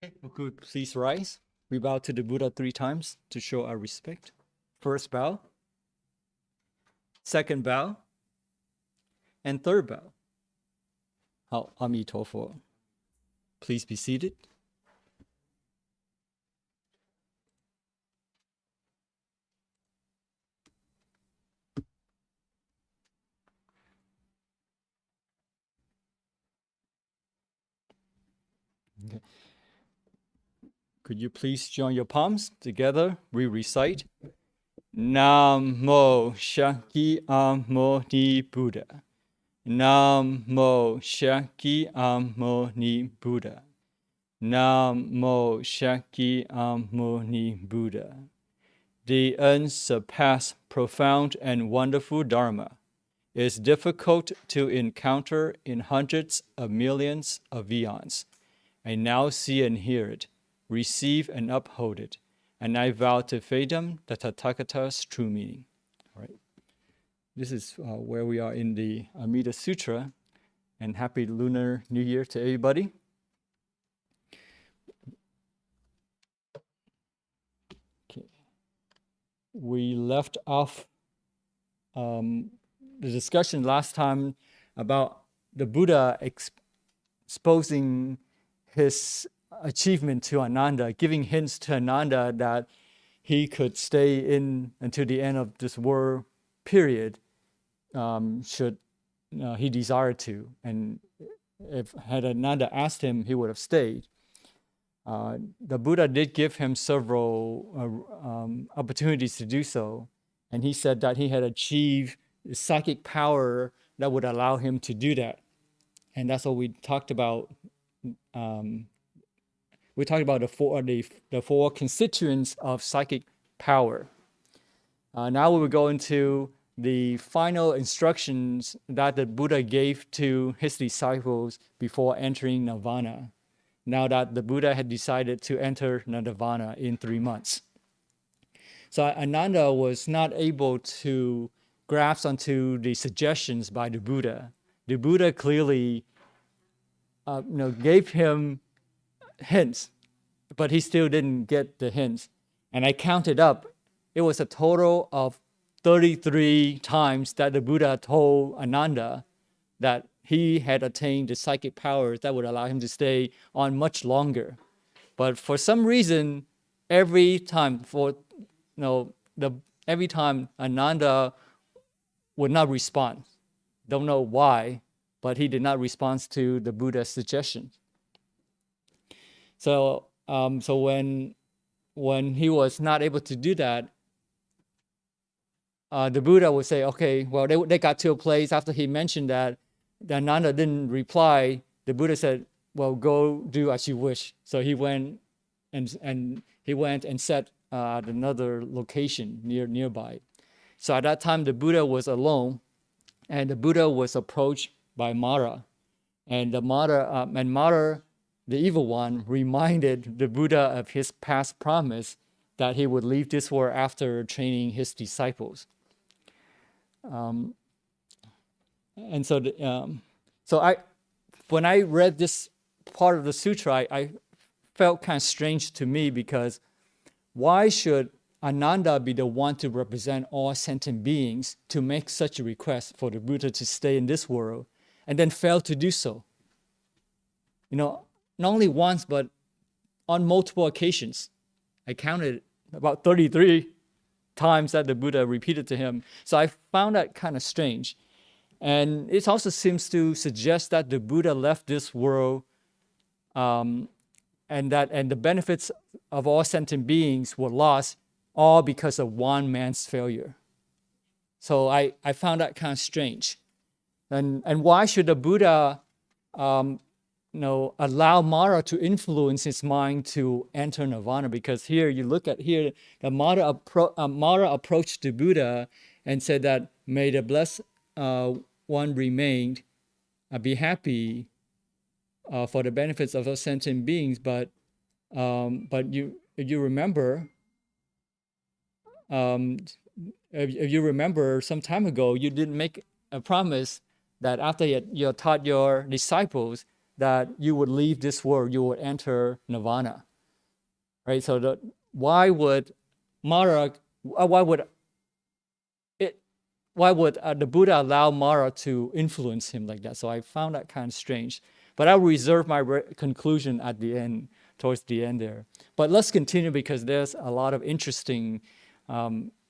Okay, could please rise. We bow to the Buddha 3 times to show our respect. First bow, second bow, and third bow. Amida. Please be seated. Okay. Could you please join your palms together? We recite Namo Shakyamuni Buddha. Namo Shakyamuni Buddha. Namo Shakyamuni Buddha. The unsurpassed, profound, and wonderful Dharma is difficult to encounter in hundreds of millions of eons. I now see and hear it, receive and uphold it, and I vow to fathom the Tathagata's true meaning. All right. This is where we are in the Amida Sutra, and happy Lunar New Year to everybody. Okay. We left off the discussion last time about the Buddha exposing his achievement to Ananda, giving hints to Ananda that he could stay in until the end of this world period, should he desire to. And if had Ananda asked him, he would have stayed. The Buddha did give him several opportunities to do so, and he said that he had achieved psychic power that would allow him to do that. And that's what we talked about. We talked about the four constituents of psychic power. Now we will go into the final instructions that the Buddha gave to his disciples before entering nirvana, now that the Buddha had decided to enter nirvana in 3 months. So Ananda was not able to grasp onto the suggestions by the Buddha. The Buddha clearly gave him hints, but he still didn't get the hints. And I counted up, it was a total of 33 times that the Buddha told Ananda that he had attained the psychic powers that would allow him to stay on much longer. But for some reason, every time Ananda would not respond. Don't know why, but he did not respond to the Buddha's suggestion. So when he was not able to do that, the Buddha would say, okay, well, they got to a place after he mentioned that Ananda didn't reply. The Buddha said, well, go do as you wish. So he went and set another location nearby. So at that time, the Buddha was alone, and the Buddha was approached by Mara, and Mara, the evil one, reminded the Buddha of his past promise that he would leave this world after training his disciples. And so, when I read this part of the sutra, I felt kind of strange to me, because why should Ananda be the one to represent all sentient beings to make such a request for the Buddha to stay in this world and then fail to do so? Not only once, but on multiple occasions. I counted about 33 times that the Buddha repeated to him. So I found that kind of strange. And it also seems to suggest that the Buddha left this world and the benefits of all sentient beings were lost all because of one man's failure. So I found that kind of strange. And why should the Buddha allow Mara to influence his mind to enter nirvana? Because here you look at the Mara approached the Buddha and said that, may the blessed one remain, be happy for the benefits of those sentient beings. But if you remember, some time ago, you didn't make a promise that after you taught your disciples that you would leave this world, you would enter nirvana, right? So why would Mara, why would the Buddha allow Mara to influence him like that? So I found that kind of strange. But I'll reserve my conclusion at the end, towards the end there. But let's continue because there's a lot of interesting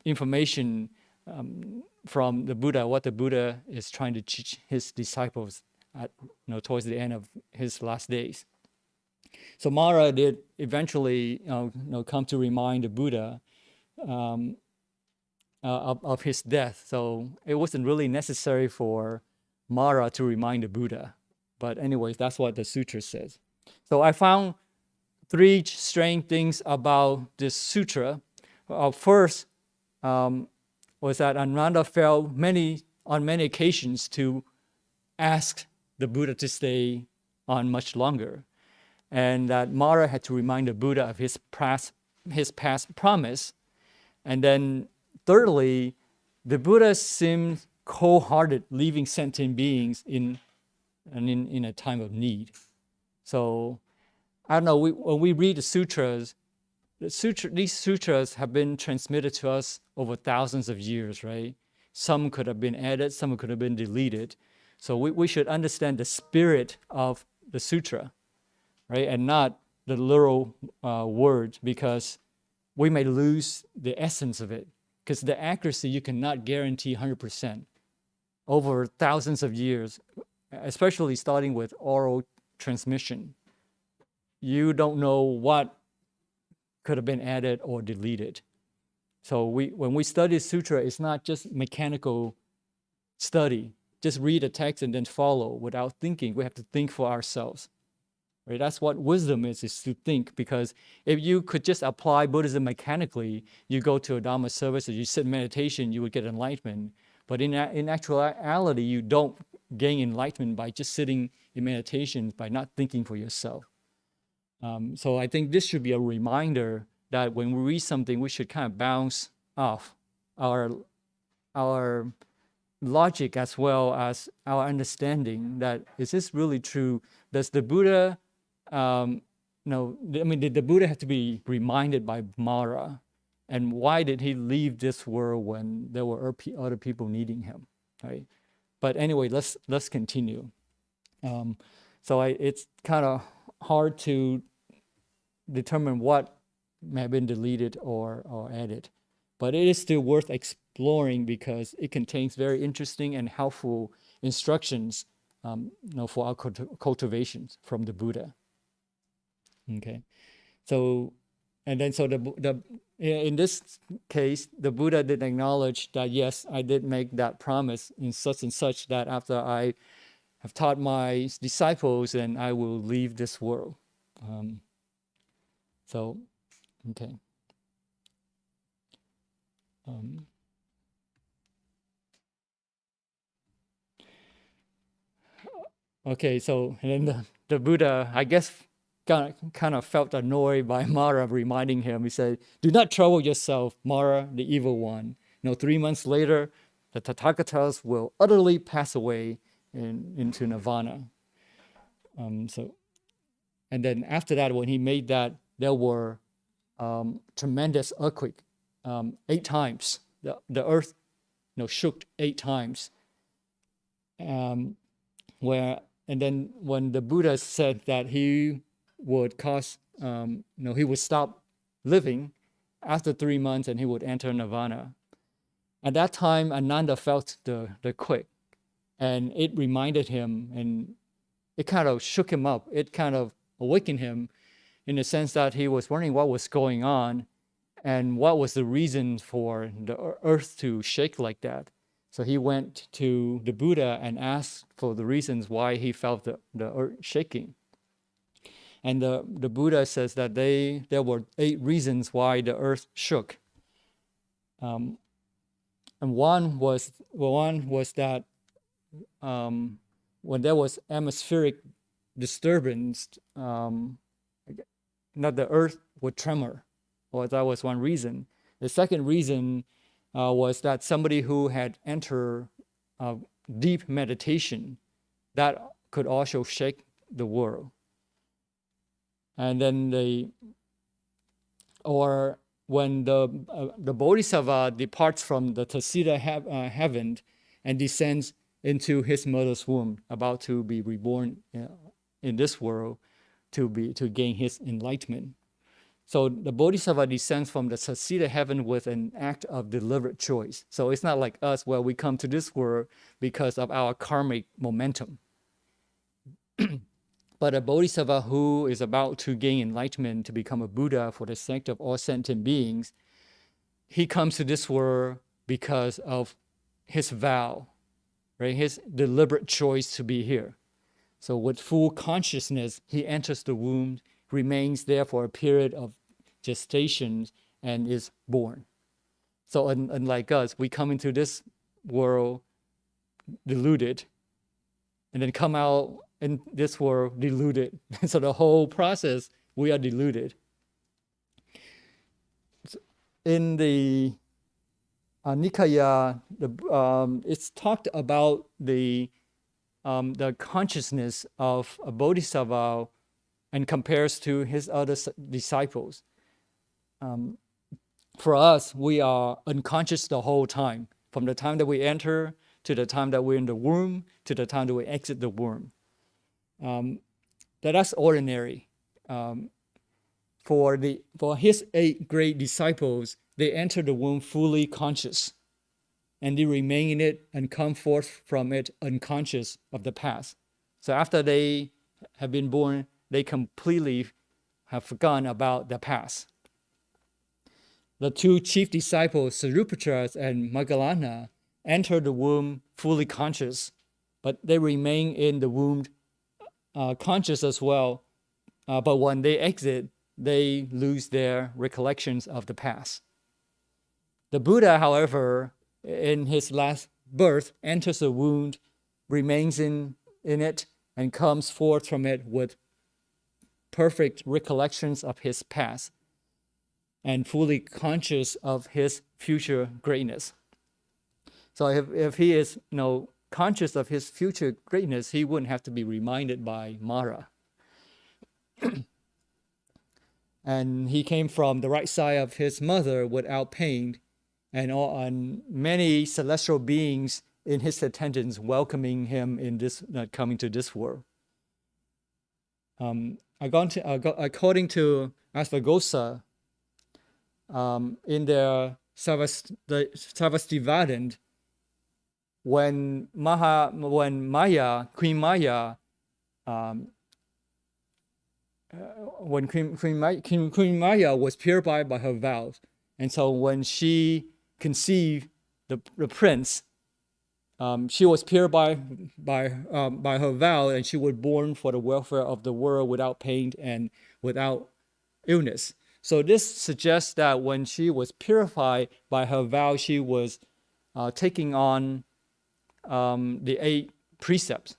information from the Buddha, what the Buddha is trying to teach his disciples towards the end of his last days. So Mara did eventually come to remind the Buddha of his death. So it wasn't really necessary for Mara to remind the Buddha. But anyways, that's what the sutra says. So I found 3 strange things about this sutra. First was that Ananda felt on many occasions to ask the Buddha to stay on much longer. And that Mara had to remind the Buddha of his past promise. And then thirdly, the Buddha seemed cold-hearted, leaving sentient beings in a time of need. So I don't know, when we read the sutras, these sutras have been transmitted to us over thousands of years, right? Some could have been added, some could have been deleted. So we should understand the spirit of the sutra, right? And not the literal words, because we may lose the essence of it. Because the accuracy you cannot guarantee 100%. Over thousands of years, especially starting with oral transmission, you don't know what could have been added or deleted. So when we study sutra, it's not just mechanical study, just read a text and then follow without thinking. We have to think for ourselves. Right? That's what wisdom is to think, because if you could just apply Buddhism mechanically, you go to a Dharma service or you sit in meditation, you would get enlightenment. But in actuality, you don't gain enlightenment by just sitting in meditation, by not thinking for yourself. So I think this should be a reminder that when we read something, we should kind of bounce off our logic as well as our understanding that, is this really true? Does the Buddha, did the Buddha have to be reminded by Mara? And why did he leave this world when there were other people needing him, right? But anyway, let's continue. It's kind of hard to determine what may have been deleted or added. But it is still worth exploring because it contains very interesting and helpful instructions for our cultivations from the Buddha. Okay, so in this case, the Buddha did acknowledge that, yes, I did make that promise in such and such, that after I have taught my disciples, and I will leave this world. Okay. Okay, so and then the Buddha, I guess, kind of felt annoyed by Mara reminding him. He said, "Do not trouble yourself, Mara, the evil one. 3 months later, the Tathagatas will utterly pass away into nirvana." And then after that, when he made that, there were tremendous earthquake, 8 times. The earth, shook 8 times. And then when the Buddha said that he would he would stop living after 3 months and he would enter nirvana. At that time, Ananda felt the quake, and it reminded him, and it kind of shook him up. It kind of awakened him in the sense that he was wondering what was going on and what was the reason for the earth to shake like that. So he went to the Buddha and asked for the reasons why he felt the earth shaking. And the Buddha says that there were 8 reasons why the earth shook. And one was that when there was atmospheric disturbance, the earth would tremor, or that was one reason. The second reason was that somebody who had entered deep meditation, that could also shake the world. And then when the Bodhisattva departs from the Tasita heaven and descends into his mother's womb, about to be reborn in this world to gain his enlightenment. So the Bodhisattva descends from the Tasita heaven with an act of deliberate choice. So it's not like us where we come to this world because of our karmic momentum. But a Bodhisattva who is about to gain enlightenment to become a Buddha for the sake of all sentient beings, he comes to this world because of his vow, right? His deliberate choice to be here. So with full consciousness, he enters the womb, remains there for a period of gestation, and is born. So unlike us, we come into this world deluded, and then come out in this world deluded. So the whole process, we are deluded. In the Nikaya, it's talked about the consciousness of a bodhisattva and compares to his other disciples. For us, we are unconscious the whole time, from the time that we enter to the time that we're in the womb to the time that we exit the womb. That's ordinary. For his 8 great disciples, they enter the womb fully conscious, and they remain in it and come forth from it unconscious of the past. So after they have been born, they completely have forgotten about the past. The 2 chief disciples, Sarupatra and Moggallana, enter the womb fully conscious, but they remain in the womb conscious as well. But when they exit, they lose their recollections of the past. The Buddha, however, in his last birth, enters the womb, remains in it, and comes forth from it with perfect recollections of his past and fully conscious of his future greatness. So if he is conscious of his future greatness, he wouldn't have to be reminded by Mara. And he came from the right side of his mother without pain, and many celestial beings in his attendance welcoming him in this coming to this world. According to Asvaghosha, in their Sarvastivadin, when Queen Maya was purified by her vows, and so when she conceived the prince, she was purified by her vow, and she was born for the welfare of the world without pain and without illness. So this suggests that when she was purified by her vow, she was taking on the 8 precepts,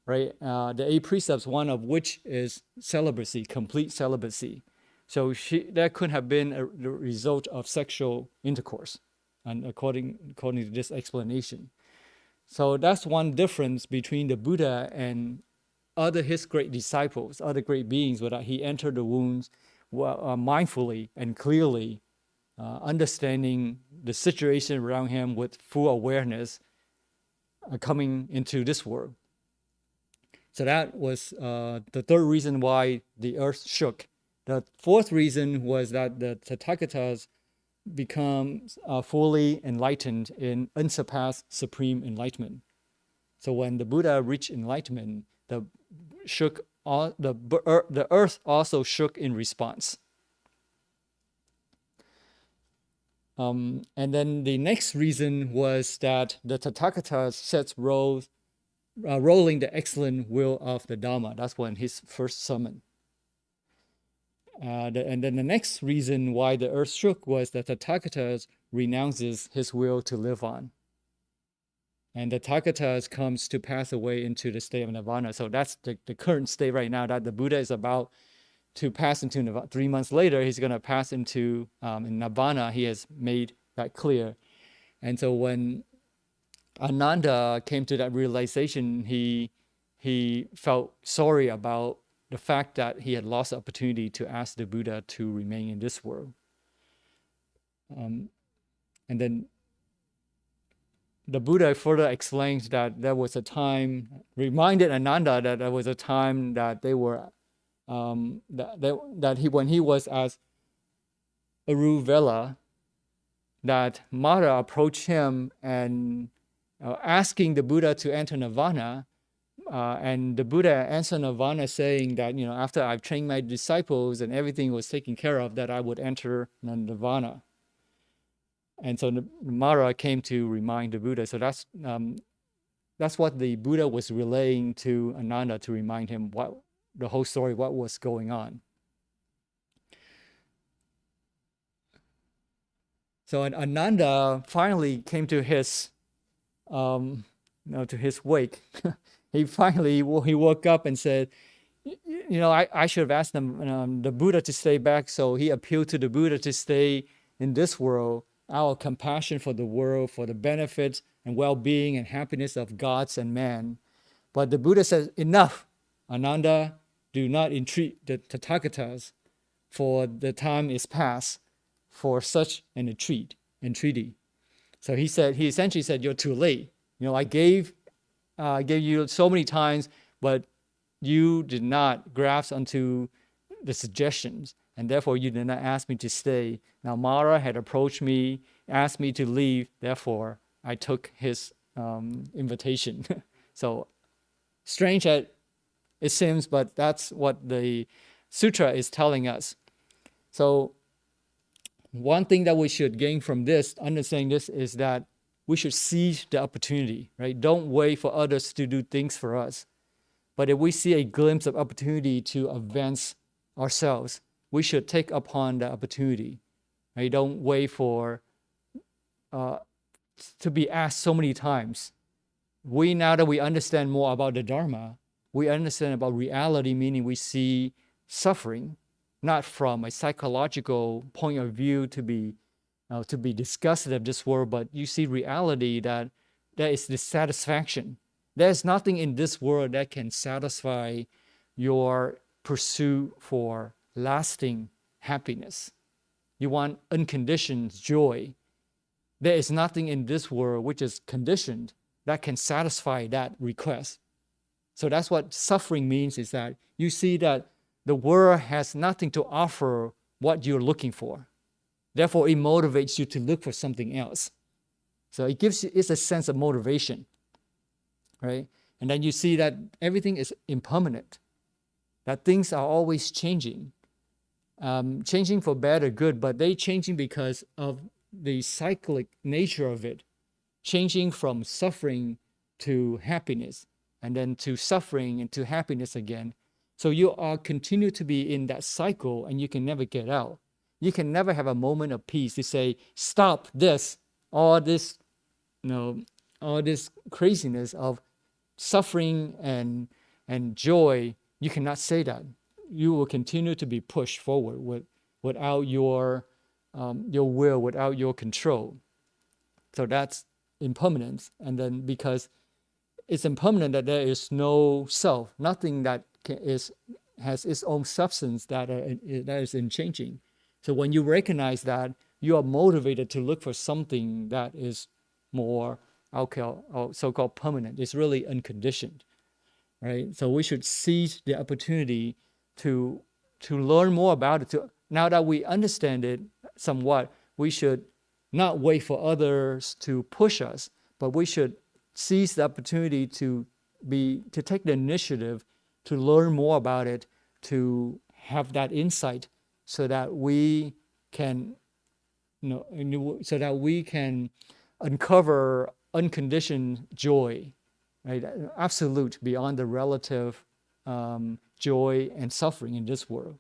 right? The 8 precepts, one of which is celibacy, complete celibacy. So that could have been the result of sexual intercourse, and according to this explanation. So that's one difference between the Buddha and his great disciples, other great beings, where he entered the wombs mindfully and clearly, understanding the situation around him with full awareness, coming into this world. So that was the 3rd reason why the earth shook. The 4th reason was that the Tathagatas become fully enlightened in unsurpassed supreme enlightenment. So when the Buddha reached enlightenment, the earth also shook in response. And then the next reason was that the Tathagatas sets rolling the excellent wheel of the Dharma. That's when his first sermon. And then the next reason why the earth shook was that the Tathagatas renounces his will to live on. And the Tathagatas comes to pass away into the state of Nirvana. So that's the current state right now that the Buddha is about to pass into Nirvana. 3 months later, he's going to pass into Nirvana. He has made that clear. And so when Ananda came to that realization, he he felt sorry about the fact that he had lost the opportunity to ask the Buddha to remain in this world. And then the Buddha further explains that there was a time, reminded Ananda that there was a time that they were, when he was at Uruvela, that Mara approached him and asking the Buddha to enter nirvana, and the Buddha answered nirvana saying that, after I've trained my disciples and everything was taken care of, that I would enter nirvana. And so Mara came to remind the Buddha. So that's what the Buddha was relaying to Ananda to remind him what the whole story, what was going on. So Ananda finally came to his, to his wake. He woke up and said, I should have asked them, the Buddha to stay back. So he appealed to the Buddha to stay in this world. Our compassion for the world, for the benefit and well-being and happiness of gods and man. But the Buddha says, enough, Ananda, do not entreat the Tathagatas, for the time is past for such an entreaty. So he essentially said, you're too late. I gave you so many times, but you did not grasp onto the suggestions. And therefore, you did not ask me to stay. Now, Mara had approached me, asked me to leave. Therefore, I took his invitation. So, strange as it seems, but that's what the sutra is telling us. So, one thing that we should gain from this, understanding this, is that we should seize the opportunity, right? Don't wait for others to do things for us. But if we see a glimpse of opportunity to advance ourselves, we should take upon the opportunity. Right? Don't wait for to be asked so many times. Now that we understand more about the Dharma, we understand about reality, meaning we see suffering, not from a psychological point of view to be disgusted of this world, but you see reality that there is dissatisfaction. There's nothing in this world that can satisfy your pursuit for lasting happiness. You want unconditioned joy. There is nothing in this world which is conditioned that can satisfy that request. So that's what suffering means, is that you see that the world has nothing to offer what you're looking for. Therefore, it motivates you to look for something else. So it's a sense of motivation, right? And then you see that everything is impermanent, that things are always changing. Changing for bad or good, but they changing because of the cyclic nature of it, changing from suffering to happiness, and then to suffering and to happiness again. So you are continue to be in that cycle, and you can never get out. You can never have a moment of peace to say, stop this, all this craziness of suffering and joy. You cannot say that. You will continue to be pushed forward without your will, without your control. So that's impermanence. And then because it's impermanent, that there is no self, nothing that has its own substance that is unchanging. So when you recognize that, you are motivated to look for something that is more so-called permanent. It's really unconditioned, right? So we should seize the opportunity to learn more about it. Now that we understand it somewhat, we should not wait for others to push us, but we should seize the opportunity to take the initiative to learn more about it, to have that insight, so that we can, uncover unconditioned joy, right? Absolute, beyond the relative joy and suffering in this world.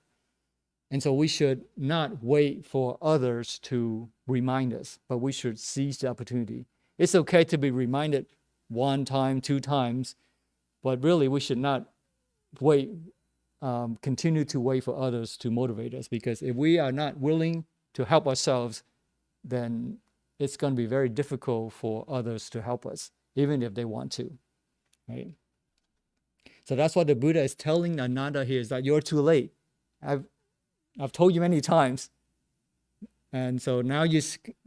And so we should not wait for others to remind us, but we should seize the opportunity. It's okay to be reminded 1 time, 2 times, but really we should not continue to wait for others to motivate us, because if we are not willing to help ourselves, then it's going to be very difficult for others to help us, even if they want to, right? So that's what the Buddha is telling Ananda here, is that you're too late. I've told you many times. And so now you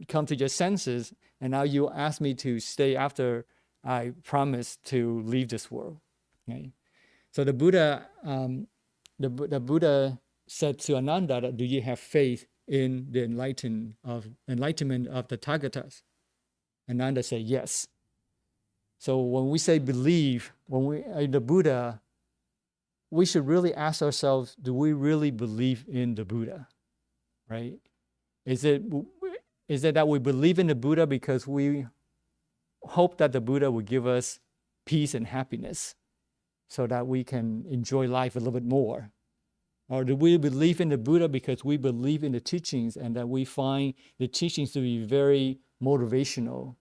come to your senses, and now you ask me to stay after I promise to leave this world. Okay? So the Buddha, the Buddha said to Ananda that, do you have faith in the enlightenment of the Tathagatas? Ananda said yes. So when we say believe, when we the Buddha, we should really ask ourselves, do we really believe in the Buddha, right? Is it that we believe in the Buddha because we hope that the Buddha will give us peace and happiness so that we can enjoy life a little bit more? Or do we believe in the Buddha because we believe in the teachings and that we find the teachings to be very motivational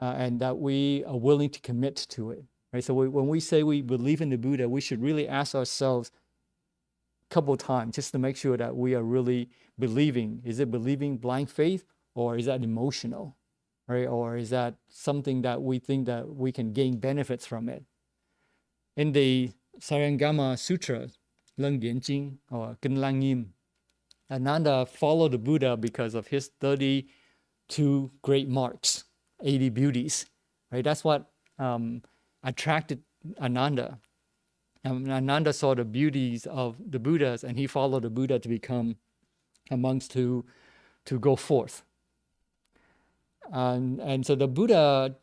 and that we are willing to commit to it? Right? So when we say we believe in the Buddha, we should really ask ourselves a couple of times just to make sure that we are really believing. Is it believing blind faith, or is that emotional? Right? Or is that something that we think that we can gain benefits from it? In the Sarangama Sutra, Leng Dian Jing, or Kinh Lang Nghiêm, Ananda followed the Buddha because of his 32 great marks, 80 beauties. Right? That's what attracted Ananda. And Ananda saw the beauties of the Buddhas, and he followed the Buddha to become a monk to go forth. And so the Buddha,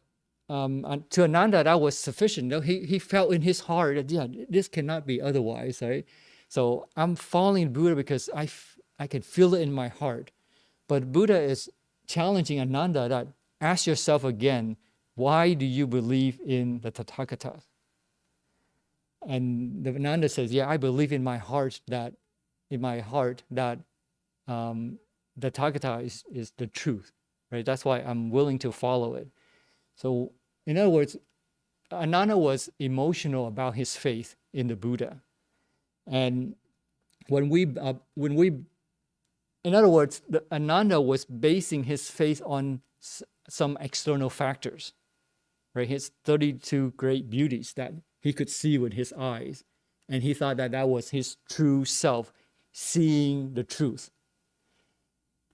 to Ananda, that was sufficient. He felt in his heart that, yeah, this cannot be otherwise, right? So I'm following Buddha because I can feel it in my heart. But Buddha is challenging Ananda that, ask yourself again, why do you believe in the Tathagatas? And the Ananda says, yeah, I believe in my heart that the Tathagata is the truth, right? That's why I'm willing to follow it. So in other words, Ananda was emotional about his faith in the Buddha. And in other words, Ananda was basing his faith on some external factors, right? His 32 great beauties that he could see with his eyes. And he thought that was his true self, seeing the truth.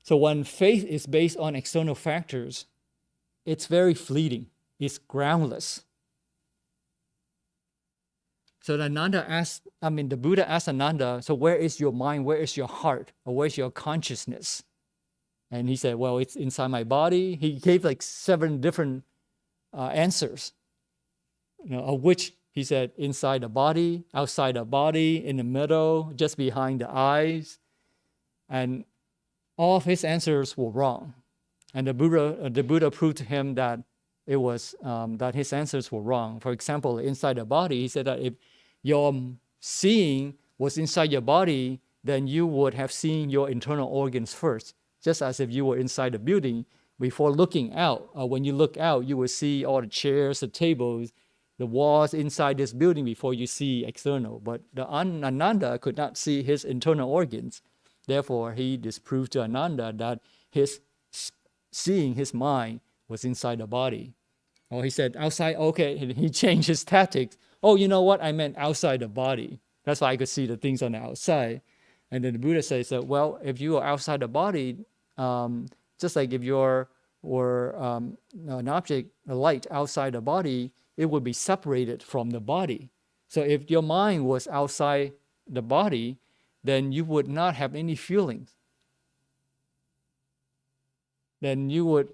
So when faith is based on external factors, it's very fleeting. It's groundless. So the Buddha asked Ananda, so where is your mind? Where is your heart? Or where's your consciousness? And he said, well, it's inside my body. He gave like 7 different answers, of which he said inside the body, outside the body, in the middle, just behind the eyes. And all of his answers were wrong. And the Buddha proved to him that it was that his answers were wrong. For example, inside the body, he said that if your seeing was inside your body, then you would have seen your internal organs first, just as if you were inside the building. Before looking out, when you look out, you will see all the chairs, the tables, the walls inside this building before you see external. But the Ananda could not see his internal organs. Therefore, he disproved to Ananda that his seeing, his mind, was inside the body. Or he said outside, okay, he changed his tactics. Oh, you know what? I meant outside the body. That's why I could see the things on the outside. And then the Buddha says that, well, if you are outside the body, just like if you're an object, a light outside the body, it would be separated from the body. So if your mind was outside the body, then you would not have any feelings. Then you would,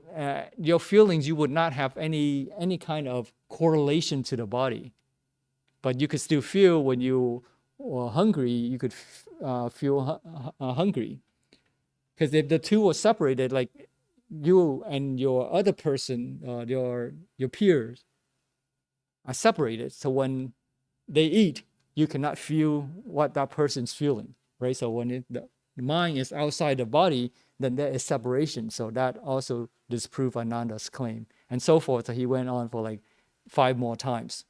your feelings, you would not have any kind of correlation to the body. But you could still feel when you were hungry, you could feel hungry. Because if the two were separated, like you and your other person, your peers, are separated. So when they eat, you cannot feel what that person's feeling, right? So when the mind is outside the body, then there is separation. So that also disproved Ananda's claim, and so forth. So he went on for like 5 more times.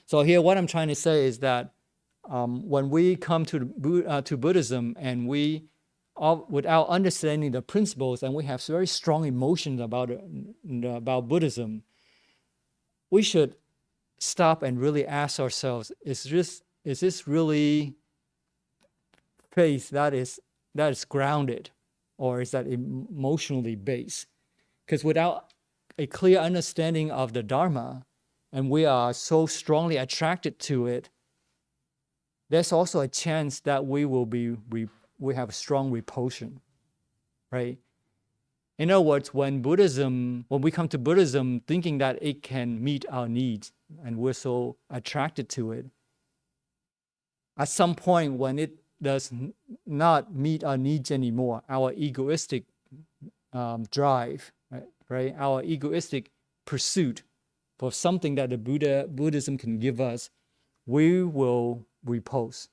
So here, what I'm trying to say is that when we come to Buddhism and we, without understanding the principles, and we have very strong emotions about Buddhism, we should stop and really ask ourselves, is this really faith that is grounded, or is that emotionally based? Because without a clear understanding of the Dharma, and we are so strongly attracted to it, there's also a chance that we have a strong repulsion, right? In other words, when we come to Buddhism thinking that it can meet our needs, and we're so attracted to it, at some point when it does not meet our needs anymore, our egoistic drive, right? Our egoistic pursuit for something that the Buddhism can give us, we will repulse.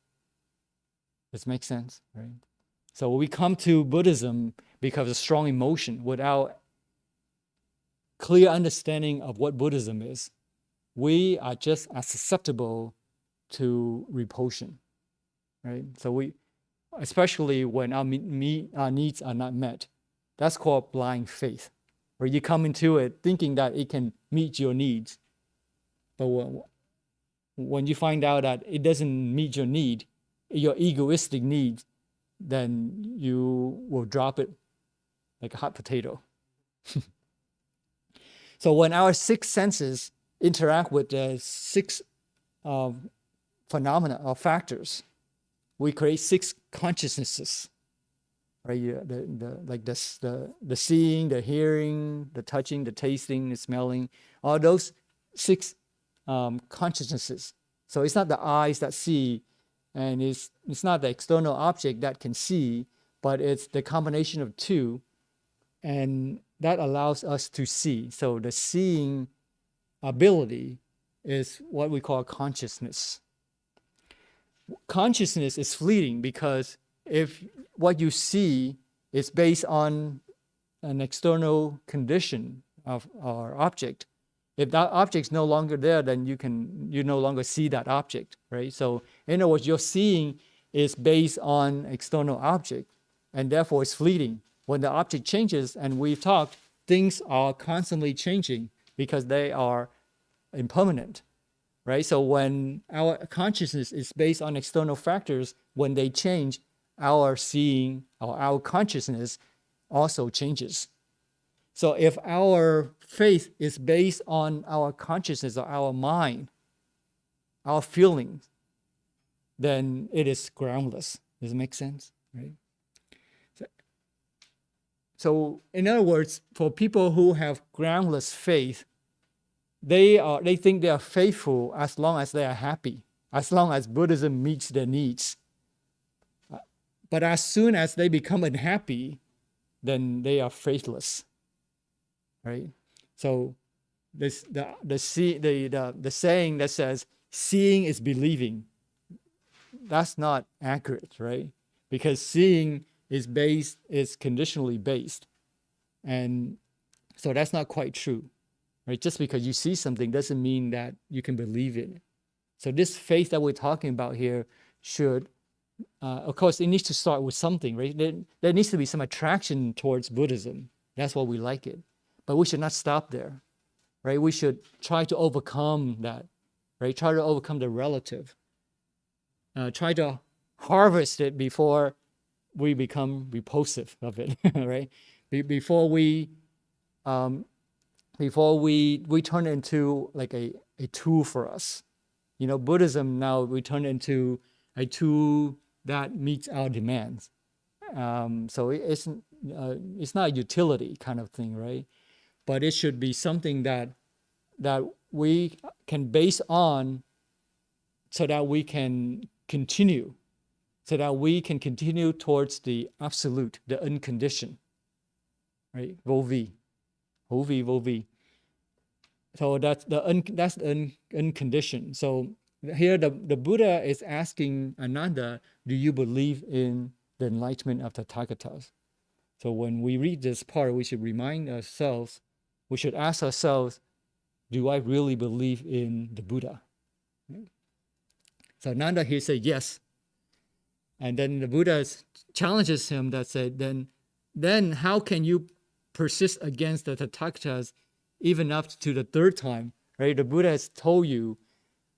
This makes sense, right? So we come to Buddhism because of strong emotion without clear understanding of what Buddhism is. We are just as susceptible to repulsion, right? So we, especially when our needs are not met, that's called blind faith, where you come into it thinking that it can meet your needs. But when you find out that it doesn't meet your need, your egoistic needs, then you will drop it like a hot potato. So when our six senses interact with the six phenomena or factors, we create six consciousnesses, right? The seeing, the hearing, the touching, the tasting, the smelling, all those six consciousnesses. So it's not the eyes that see, and it's not the external object that can see, but it's the combination of two, and that allows us to see. So the seeing ability is what we call consciousness. Consciousness is fleeting, because if what you see is based on an external condition of our object, if that object is no longer there, then you no longer see that object, right? So in other words, your seeing is based on external object, and therefore it's fleeting. When the object changes, and we've talked, things are constantly changing because they are impermanent, right? So when our consciousness is based on external factors, when they change, our seeing or our consciousness also changes. So if our faith is based on our consciousness or our mind, our feelings, then it is groundless. Does it make sense? Right? So in other words, for people who have groundless faith, they think they are faithful as long as they are happy, as long as Buddhism meets their needs. But as soon as they become unhappy, then they are faithless, right? So the saying that says seeing is believing, that's not accurate, right? Because seeing is conditionally based, and so that's not quite true, right? Just because you see something doesn't mean that you can believe it. So this faith that we're talking about here should, of course, it needs to start with something, right? There needs to be some attraction towards Buddhism. That's why we like it. But we should not stop there, right? We should try to overcome that, right? Try to overcome the relative. Try to harvest it before we become repulsive of it, right? Before we turn it into like a tool for us. You know, Buddhism now, we turn it into a tool that meets our demands. So it's not a utility kind of thing, right? But it should be something that we can base on, so that we can continue towards the absolute, the unconditioned, right? Vô vi. So that's unconditioned. So here the Buddha is asking Ananda, do you believe in the enlightenment of the Tathagatas? So when we read this part, we should ask ourselves, do I really believe in the Buddha? So Ananda here said yes. And then the Buddha challenges him that said, then how can you persist against the Tathagatas even up to the third time? right? The Buddha has told you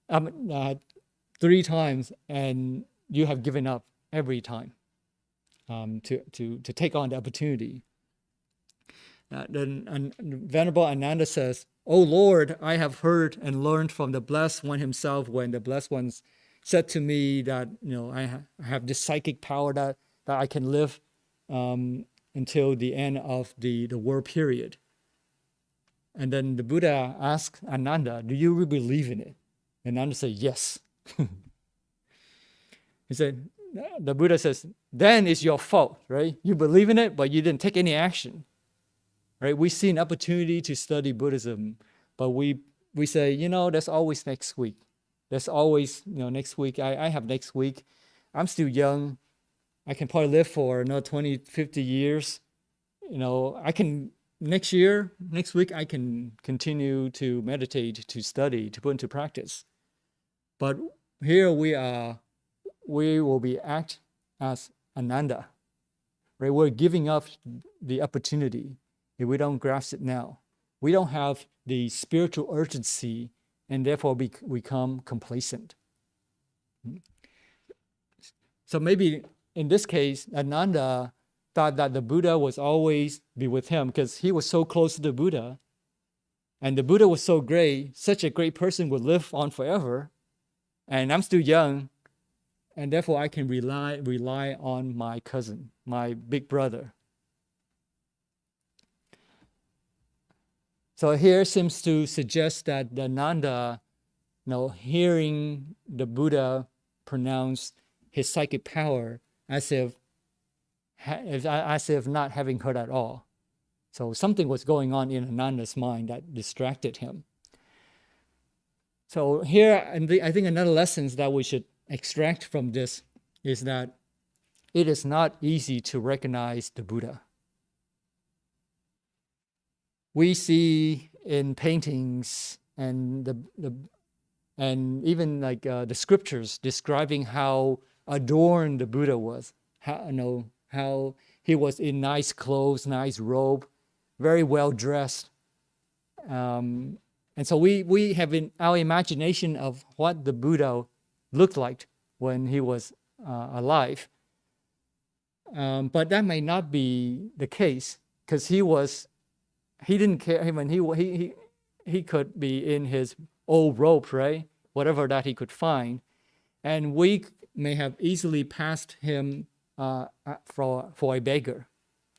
3 times, and you have given up every time to take on the opportunity. Then Venerable Ananda says, "O Lord, I have heard and learned from the Blessed One himself when the Blessed Ones said to me that I have this psychic power that I can live until the end of the world period." And then the Buddha asked Ananda, "Do you really believe in it?" And Ananda said, "Yes." He said, the Buddha says, "Then it's your fault, right? You believe in it, but you didn't take any action." Right? We see an opportunity to study Buddhism, but we say, there's always next week. There's always, next week. I have next week. I'm still young. I can probably live for another 20, 50 years. I can, next week, I can continue to meditate, to study, to put into practice. But here we will be act as Ananda, right? We're giving up the opportunity if we don't grasp it now. We don't have the spiritual urgency, and therefore become complacent. So maybe in this case, Ananda thought that the Buddha was always be with him because he was so close to the Buddha, and the Buddha was so great, such a great person would live on forever, and I'm still young, and therefore I can rely on my cousin, my big brother. So here seems to suggest that Ananda, hearing the Buddha pronounce his psychic power as if not having heard at all. So something was going on in Ananda's mind that distracted him. So here, I think another lesson that we should extract from this is that it is not easy to recognize the Buddha. We see in paintings and even like the scriptures describing how adorned the Buddha was, how he was in nice clothes, nice robe, very well dressed, and so we have in our imagination of what the Buddha looked like when he was alive, but that may not be the case because he didn't care. When he could be in his old robe, right? Whatever that he could find, and we may have easily passed him for a beggar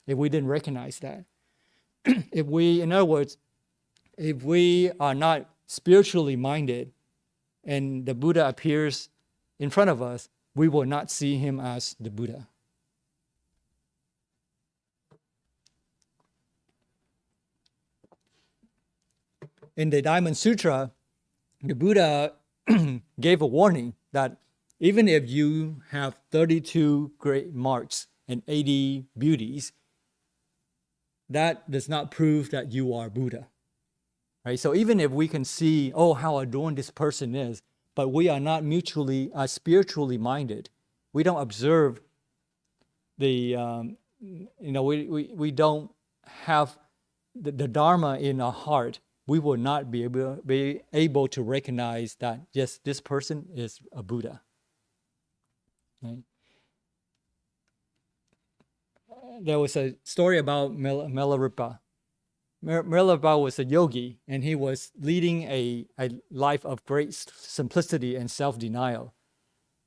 if we didn't recognize that. In other words, if we are not spiritually minded, and the Buddha appears in front of us, we will not see him as the Buddha. In the Diamond Sutra, the Buddha gave a warning that even if you have 32 great marks and 80 beauties, that does not prove that you are Buddha. Right? So even if we can see, how adorned this person is, but we are not spiritually minded, we don't observe we don't have the Dharma in our heart, we will not be able to recognize that, yes, this person is a Buddha. Right? There was a story about Milarepa. Milarepa was a yogi, and he was leading a life of great simplicity and self-denial.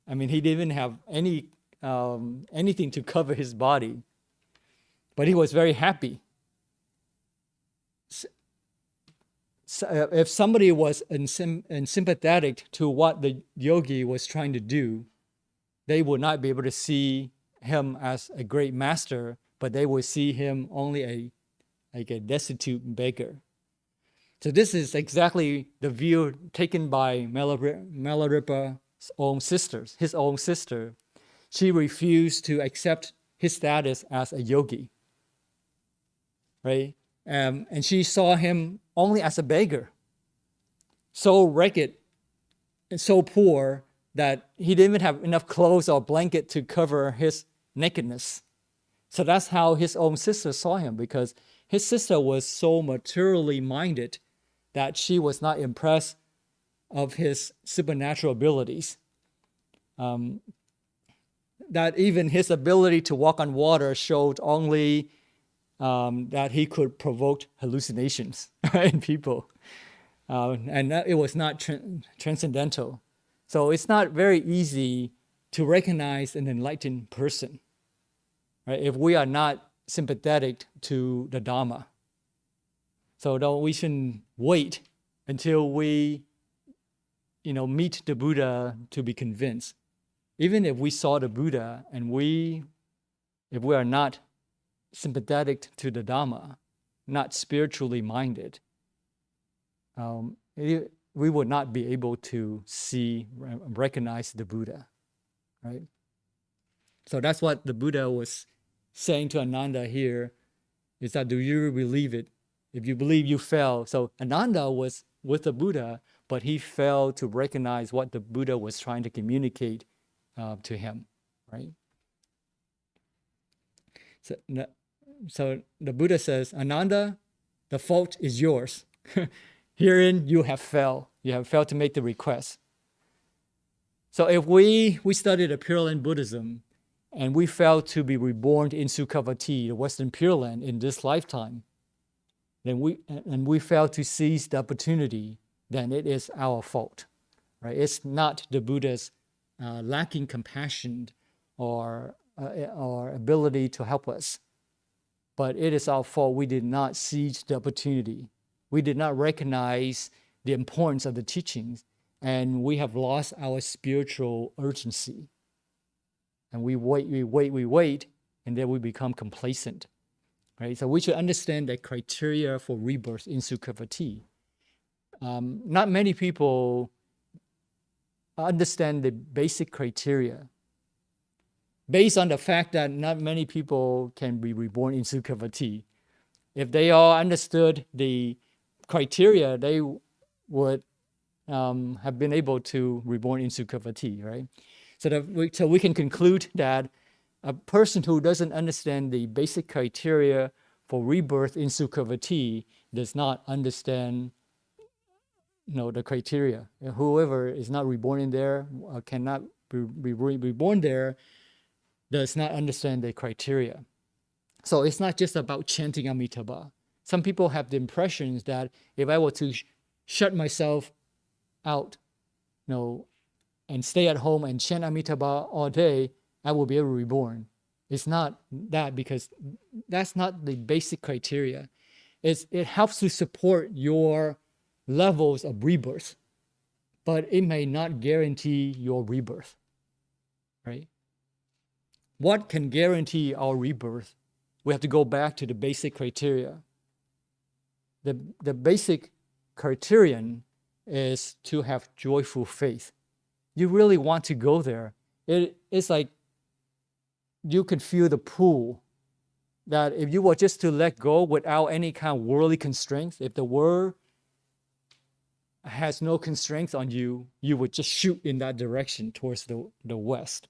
I mean, he didn't have anything to cover his body, but he was very happy. So if somebody was sympathetic to what the yogi was trying to do, they would not be able to see him as a great master, but they would see him only like a destitute beggar. So this is exactly the view taken by Milarepa's own sisters, his own sister. She refused to accept his status as a yogi, right? And she saw him only as a beggar, so ragged and so poor that he didn't even have enough clothes or blanket to cover his nakedness. So that's how his own sister saw him, because his sister was so materially minded that she was not impressed of his supernatural abilities. That even his ability to walk on water showed only that he could provoke hallucinations in people. And that it was not transcendental. So it's not very easy to recognize an enlightened person, right, if we are not sympathetic to the Dharma. So we shouldn't wait until we meet the Buddha to be convinced. Even if we saw the Buddha and if we are not sympathetic to the Dhamma, not spiritually minded, we would not be able to recognize the Buddha, right? So that's what the Buddha was saying to Ananda here, is that, do you believe it? If you believe, you fail. So Ananda was with the Buddha, but he failed to recognize what the Buddha was trying to communicate to him, right? So the Buddha says, Ananda, the fault is yours. Herein you have failed. You have failed to make the request. So if we study the Pure Land Buddhism and we fail to be reborn in Sukhavati, the Western Pure Land, in this lifetime, then we fail to seize the opportunity, then it is our fault, right? It's not the Buddha's lacking compassion or ability to help us, but it is our fault. We did not seize the opportunity. We did not recognize the importance of the teachings, and we have lost our spiritual urgency. And we wait, and then we become complacent, right? So we should understand the criteria for rebirth in Sukhavati. Not many people understand the basic criteria, based on the fact that not many people can be reborn in Sukhavati. If they all understood the criteria, they would have been able to reborn in Sukhavati, right? So we can conclude that a person who doesn't understand the basic criteria for rebirth in Sukhavati does not understand the criteria. Whoever is not reborn in there, cannot be reborn there, does not understand the criteria. So it's not just about chanting Amitabha. Some people have the impressions that if I were to shut myself out, and stay at home and chant Amitabha all day, I will be able to reborn. It's not that, because that's not the basic criteria. It helps to support your levels of rebirth, but it may not guarantee your rebirth, right? What can guarantee our rebirth? We have to go back to the basic criteria. The basic criterion is to have joyful faith. You really want to go there. It's like you could feel the pull, that if you were just to let go without any kind of worldly constraints, if the world has no constraints on you, you would just shoot in that direction towards the west.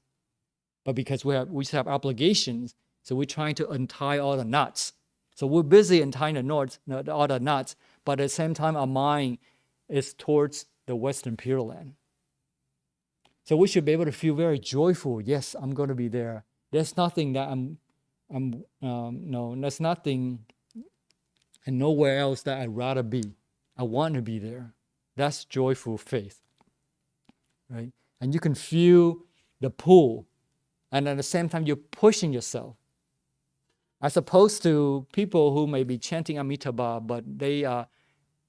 But because we have obligations, so we're trying to untie all the knots. So we're busy untying all the knots, but at the same time, our mind is towards the Western Pure Land. So we should be able to feel very joyful. Yes, I'm going to be there. There's nothing that there's nothing and nowhere else that I'd rather be. I want to be there. That's joyful faith, right? And you can feel the pull, and at the same time, you're pushing yourself. As opposed to people who may be chanting Amitabha, but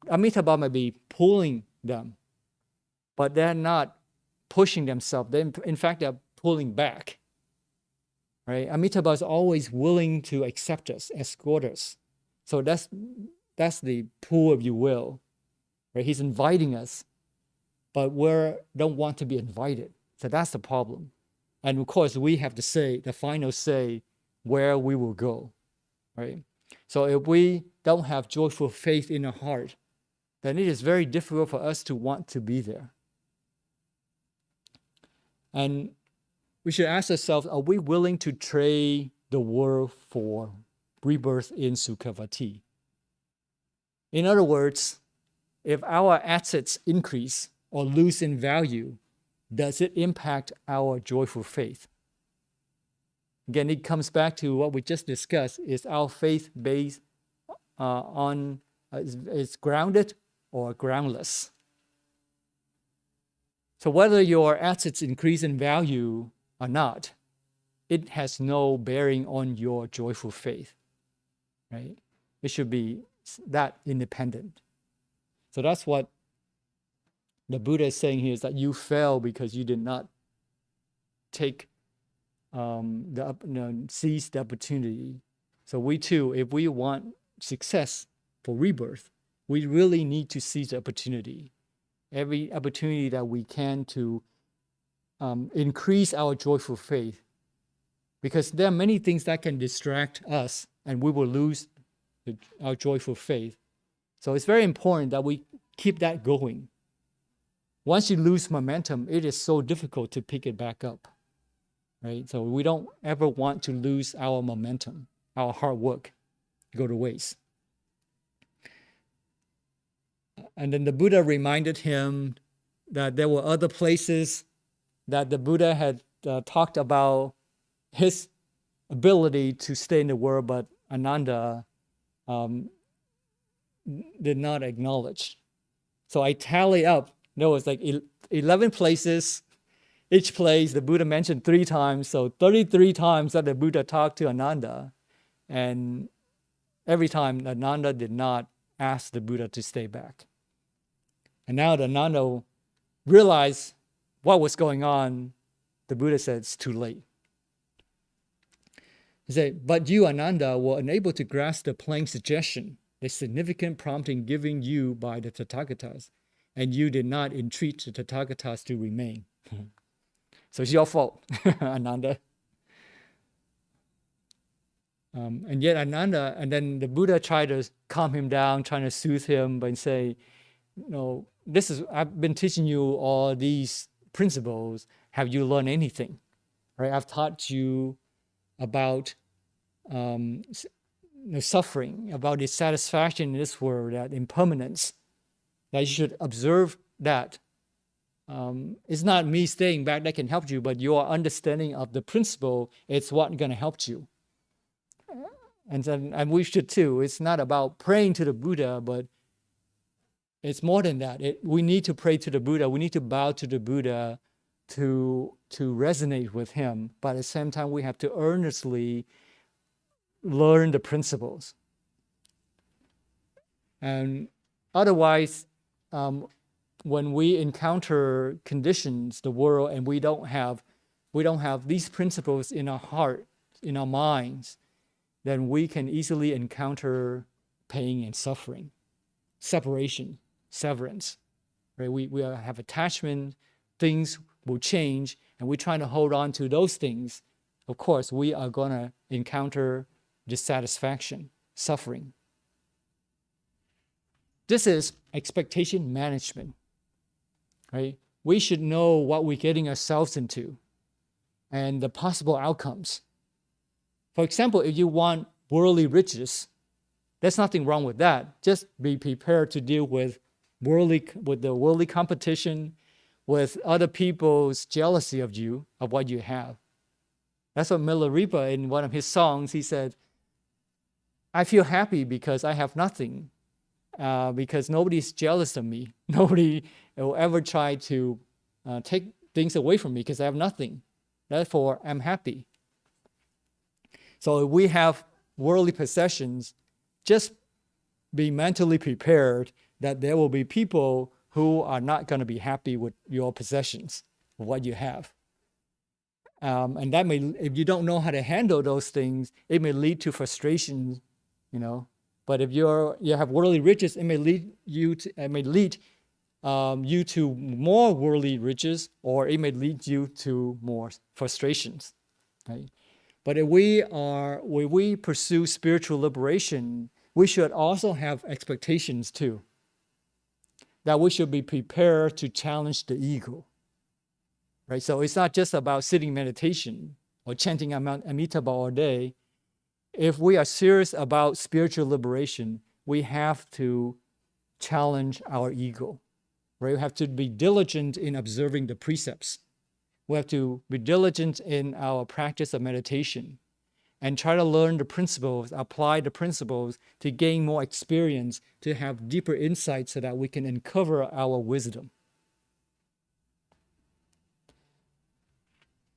Amitabha may be pulling them, but they're not pushing themselves. In fact, they're pulling back, right? Amitabha is always willing to accept us, escort us. So that's the pull, if you will, right? He's inviting us, but we don't want to be invited. So that's the problem. And of course, we have to say, the final say, where we will go, right? So if we don't have joyful faith in our heart, then it is very difficult for us to want to be there. And we should ask ourselves, are we willing to trade the world for rebirth in Sukhavati? In other words, if our assets increase or lose in value, does it impact our joyful faith? Again, it comes back to what we just discussed. Is our faith based is grounded or groundless? So whether your assets increase in value or not, it has no bearing on your joyful faith, right? It should be that independent. So that's what the Buddha is saying here, is that you fail because you did not seize the opportunity. So we too, if we want success for rebirth, we really need to seize the opportunity. Every opportunity that we can to increase our joyful faith, because there are many things that can distract us and we will lose our joyful faith. So it's very important that we keep that going. Once you lose momentum, it is so difficult to pick it back up, right? So we don't ever want to lose our momentum, our hard work go to waste. And then the Buddha reminded him that there were other places that the Buddha had talked about his ability to stay in the world, but Ananda did not acknowledge. So I tally up, there was like 11 places. Each place the Buddha mentioned 3 times, so 33 times that the Buddha talked to Ananda. And every time Ananda did not ask the Buddha to stay back. And now that Ananda realized what was going on, the Buddha said, it's too late. He said, but you, Ananda, were unable to grasp the plain suggestion, the significant prompting given you by the Tathagatas, and you did not entreat the Tathagatas to remain. So it's your fault, Ananda. And yet Ananda, and then the Buddha tried to calm him down, trying to soothe him, but say, no, I've been teaching you all these principles. Have you learned anything? Right? I've taught you about suffering, about dissatisfaction in this world, that impermanence, that you should observe that. It's not me staying back that can help you, but your understanding of the principle is what's going to help you. And we should too. It's not about praying to the Buddha, but it's more than that. We need to pray to the Buddha. We need to bow to the Buddha to resonate with him. But at the same time, we have to earnestly learn the principles. And otherwise, when we encounter conditions, the world, and we don't have these principles in our heart, in our minds, then we can easily encounter pain and suffering, separation, severance. Right? We have attachment, things will change, and we're trying to hold on to those things. Of course, we are going to encounter dissatisfaction, suffering. This is expectation management. Right? We should know what we're getting ourselves into and the possible outcomes. For example, if you want worldly riches, there's nothing wrong with that. Just be prepared to deal with the worldly competition, with other people's jealousy of you, of what you have. That's what Milarepa, in one of his songs, he said, I feel happy because I have nothing, because nobody's jealous of me. Nobody will ever try to take things away from me because I have nothing. Therefore, I'm happy. So if we have worldly possessions, just be mentally prepared that there will be people who are not going to be happy with your possessions, with what you have. And that may, if you don't know how to handle those things, it may lead to frustration, But if you have worldly riches, it may lead you to more worldly riches, or it may lead you to more frustrations, right? But if we pursue spiritual liberation, we should also have expectations too. That we should be prepared to challenge the ego. Right? So it's not just about sitting meditation or chanting Amitabha all day. If we are serious about spiritual liberation, we have to challenge our ego, right? We have to be diligent in observing the precepts. We have to be diligent in our practice of meditation and try to learn the principles, apply the principles to gain more experience, to have deeper insight so that we can uncover our wisdom.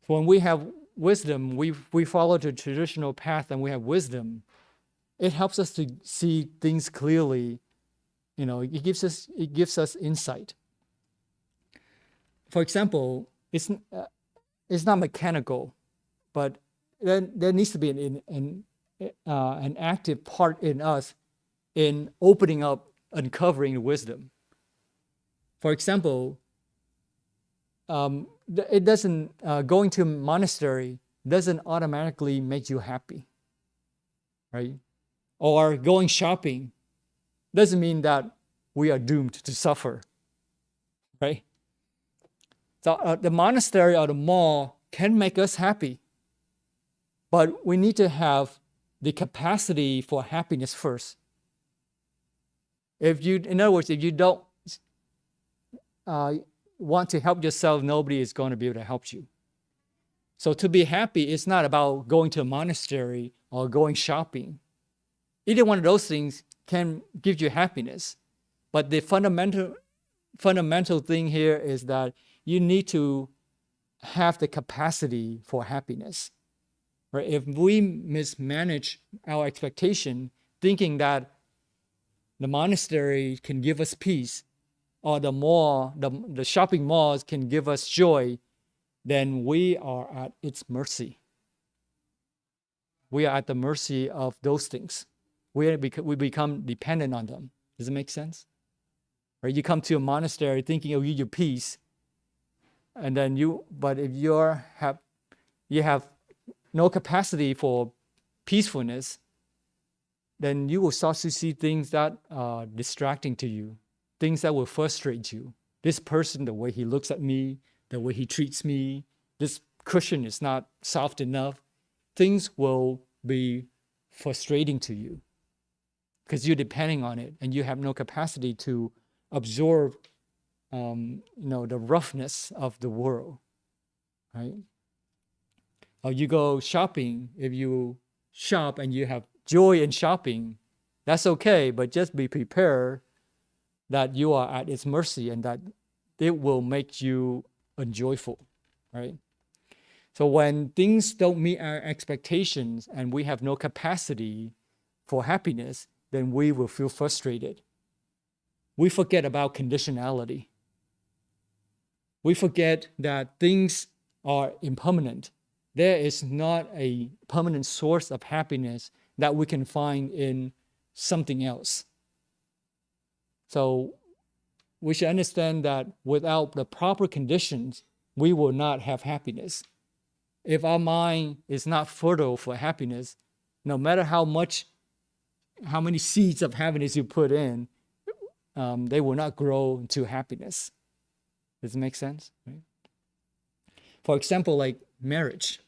When we have wisdom, we follow the traditional path and we have wisdom, it helps us to see things clearly. It gives us insight. For example, it's not mechanical, but there needs to be an active part in us in opening up, uncovering wisdom. For example, it doesn't going to a monastery doesn't automatically make you happy, right? Or going shopping doesn't mean that we are doomed to suffer, right? So the monastery or the mall can make us happy, but we need to have the capacity for happiness first. In other words, if you don't want to help yourself, nobody is going to be able to help you. So to be happy, it's not about going to a monastery or going shopping. Either one of those things can give you happiness. But the fundamental thing here is that you need to have the capacity for happiness. Right? If we mismanage our expectation, thinking that the monastery can give us peace, or the shopping malls can give us joy, then we are at its mercy. We are at the mercy of those things. We become dependent on them. Does it make sense? Right? You come to a monastery thinking it'll give you peace, and then but if you have no capacity for peacefulness, then you will start to see things that are distracting to you, things that will frustrate you. This person, the way he looks at me, the way he treats me, this cushion is not soft enough. Things will be frustrating to you because you're depending on it and you have no capacity to absorb the roughness of the world, right? Or you go shopping, if you shop and you have joy in shopping, that's okay, but just be prepared that you are at its mercy and that it will make you unjoyful, right? So when things don't meet our expectations and we have no capacity for happiness, then we will feel frustrated. We forget about conditionality. We forget that things are impermanent. There is not a permanent source of happiness that we can find in something else. So we should understand that without the proper conditions, we will not have happiness. If our mind is not fertile for happiness, no matter how many seeds of happiness you put in, they will not grow to happiness. Does it make sense? Right? For example, like marriage.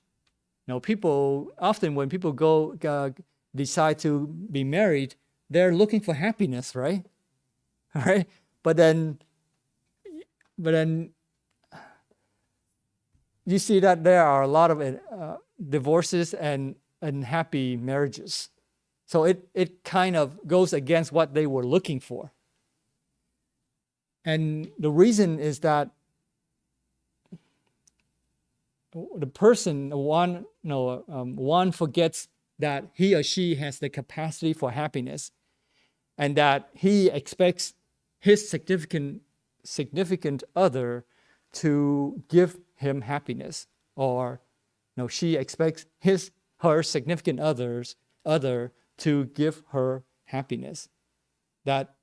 People often when people decide to be married, they're looking for happiness, right? All right, but then you see that there are a lot of divorces and unhappy marriages. So it kind of goes against what they were looking for. And the reason is that the person, one forgets that he or she has the capacity for happiness and that he expects his significant other to give him happiness, or she expects her significant other to give her happiness. That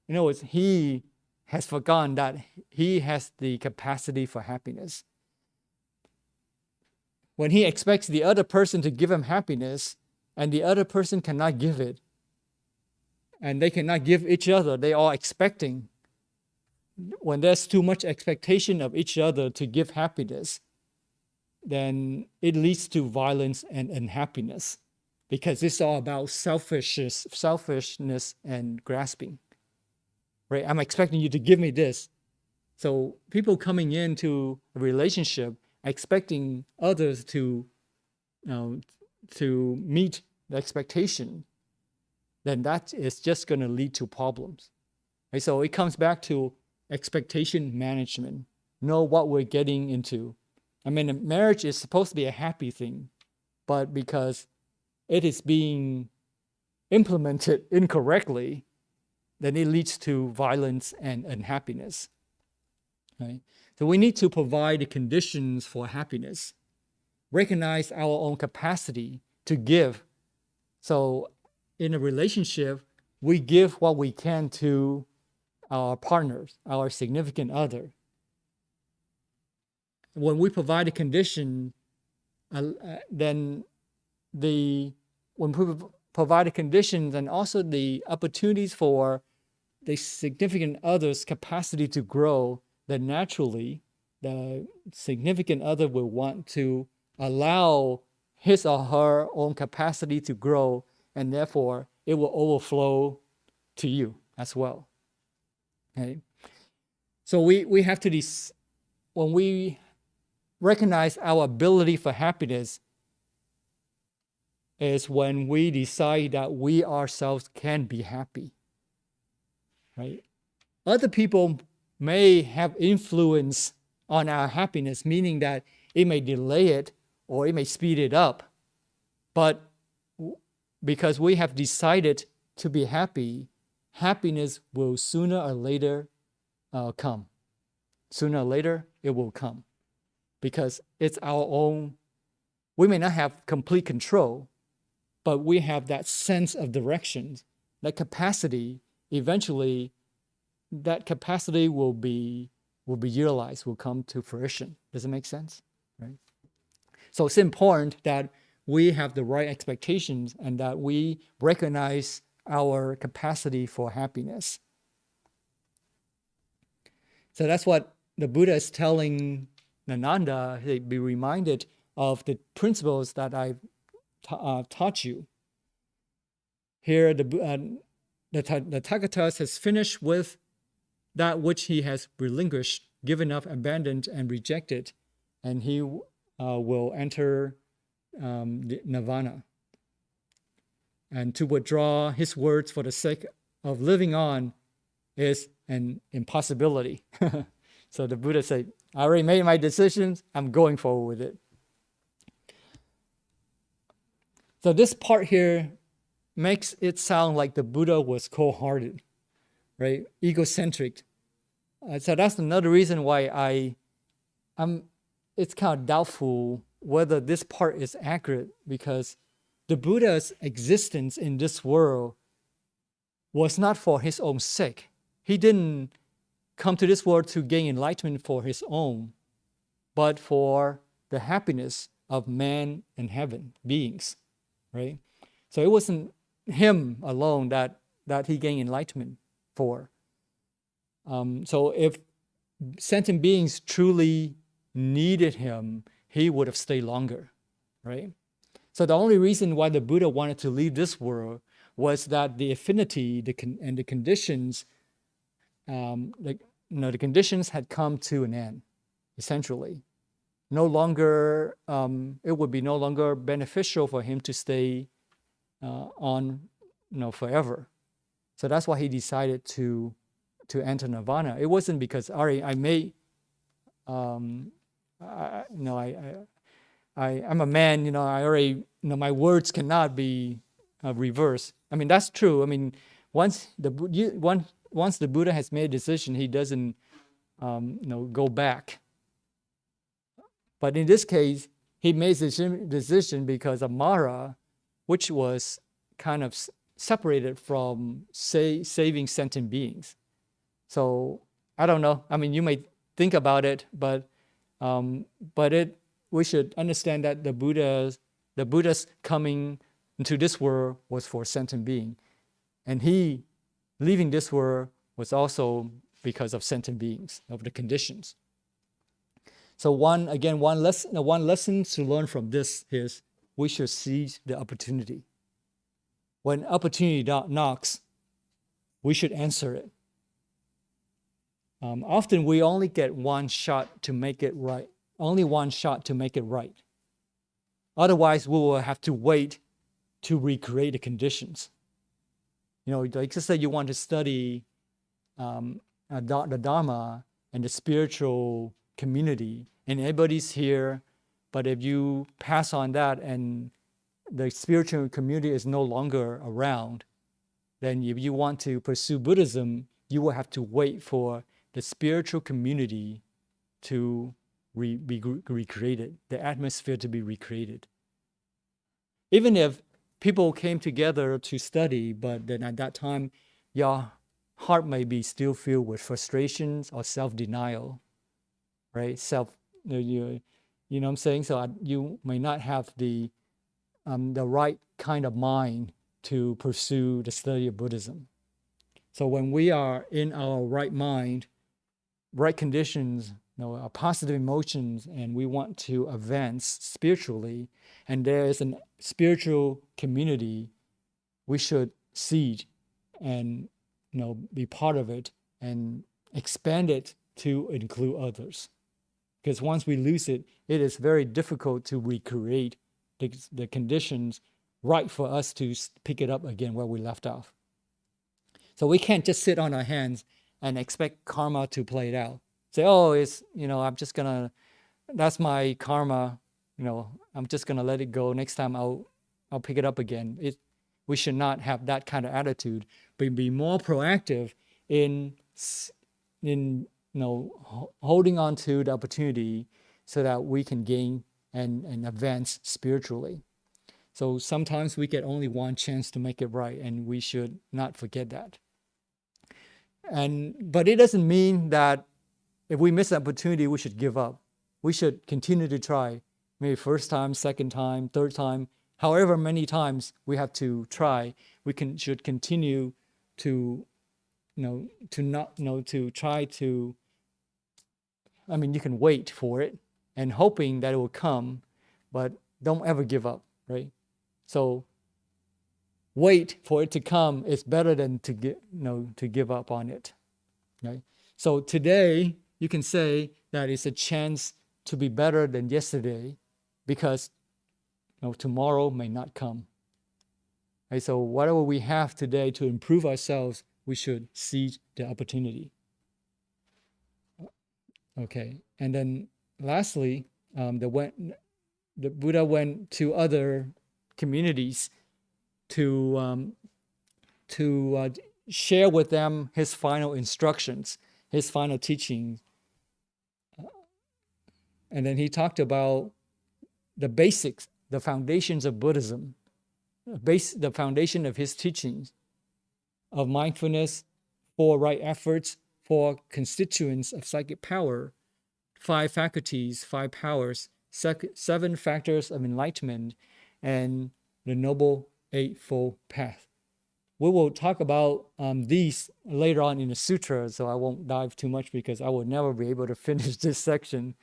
he has forgotten that he has the capacity for happiness. When he expects the other person to give him happiness and the other person cannot give it, and they cannot give each other, they are expecting. When there's too much expectation of each other to give happiness, then it leads to violence and unhappiness. because it's all about selfishness and grasping, right? I'm expecting you to give me this. So people coming into a relationship expecting others to, to meet the expectation, then that is just going to lead to problems. Right? So it comes back to expectation management. Know what we're getting into. I mean, a marriage is supposed to be a happy thing, but because it is being implemented incorrectly, then it leads to violence and unhappiness. Right? So we need to provide the conditions for happiness, recognize our own capacity to give. So in a relationship, we give what we can to our partners, our significant other. When we provide a condition, then when we provide the conditions and also the opportunities for the significant other's capacity to grow, then naturally the significant other will want to allow his or her own capacity to grow, and therefore it will overflow to you as well. Okay? So we have to, when we recognize our ability for happiness, is when we decide that we ourselves can be happy. Right? Other people may have influence on our happiness, meaning that it may delay it or it may speed it up. But because we have decided to be happy, happiness will sooner or later come. Sooner or later, it will come. Because it's our own, we may not have complete control, but we have that sense of direction, that capacity. Eventually, that capacity will be utilized, will come to fruition. Does it make sense? Right? So it's important that we have the right expectations and that we recognize our capacity for happiness. So that's what the Buddha is telling Ananda. Be reminded of the principles that I've taught you. Here, the Tathagata has finished with that which he has relinquished, given up, abandoned, and rejected, and he will enter nirvana. And to withdraw his words for the sake of living on is an impossibility. So the Buddha said, I already made my decisions, I'm going forward with it. So this part here makes it sound like the Buddha was cold-hearted, right? Egocentric. So that's another reason why it's kind of doubtful whether this part is accurate, because the Buddha's existence in this world was not for his own sake. He didn't come to this world to gain enlightenment for his own, but for the happiness of man and heaven beings, right? So it wasn't him alone that he gained enlightenment for. So if sentient beings truly needed him, he would have stayed longer, right? So the only reason why the Buddha wanted to leave this world was that the affinity and the conditions, the conditions had come to an end, essentially. No longer, it would be no longer beneficial for him to stay on, forever. So that's why he decided to enter nirvana. It wasn't because I'm a man. I already, my words cannot be reversed. I mean, that's true. I mean, once the Buddha has made a decision, he doesn't, go back. But in this case, he made the decision because of Mara, which was kind of separated from saving sentient beings. So I don't know. I mean, you may think about it, but we should understand that the Buddha's coming into this world was for sentient being, and he leaving this world was also because of sentient beings, of the conditions. So one lesson to learn from this is we should seize the opportunity. when opportunity knocks, we should answer it. Often we only get one shot to make it right. Only one shot to make it right. Otherwise, we will have to wait to recreate the conditions. Like just say you want to study the Dharma and the spiritual community, and everybody's here, but if you pass on that and the spiritual community is no longer around, then if you want to pursue Buddhism, you will have to wait for the spiritual community to be recreated, the atmosphere to be recreated. Even if people came together to study, but then at that time, your heart may be still filled with frustrations or self-denial, right? You know what I'm saying? So you may not have the right kind of mind to pursue the study of Buddhism. So when we are in our right mind, right conditions, our positive emotions, and we want to advance spiritually, and there is a spiritual community, we should seed and be part of it and expand it to include others. Because once we lose it, it is very difficult to recreate the conditions right for us to pick it up again where we left off. So we can't just sit on our hands and expect karma to play it out. Say, oh, I'm just gonna, that's my karma, I'm just gonna let it go. Next time I'll pick it up again. We should not have that kind of attitude, but be more proactive in holding on to the opportunity so that we can gain and advance spiritually. So sometimes we get only one chance to make it right, and we should not forget that. But it doesn't mean that if we miss the opportunity, we should give up. We should continue to try, maybe first time, second time, third time, however many times we have to try. Should continue to, to try to. I mean, you can wait for it and hoping that it will come, but don't ever give up, right? So wait for it to come is better than to give up on it, right? So today you can say that it's a chance to be better than yesterday, because tomorrow may not come. Right? So whatever we have today to improve ourselves, we should seize the opportunity. Okay, and then lastly, the Buddha went to other communities to share with them his final instructions, his final teachings. And then he talked about the basics, the foundations of Buddhism, the foundation of his teachings, of mindfulness, 4 right efforts, 4 constituents of psychic power, 5 faculties, 5 powers, 7 factors of enlightenment, and the Noble Eightfold Path. We will talk about these later on in the sutra, so I won't dive too much because I will never be able to finish this section.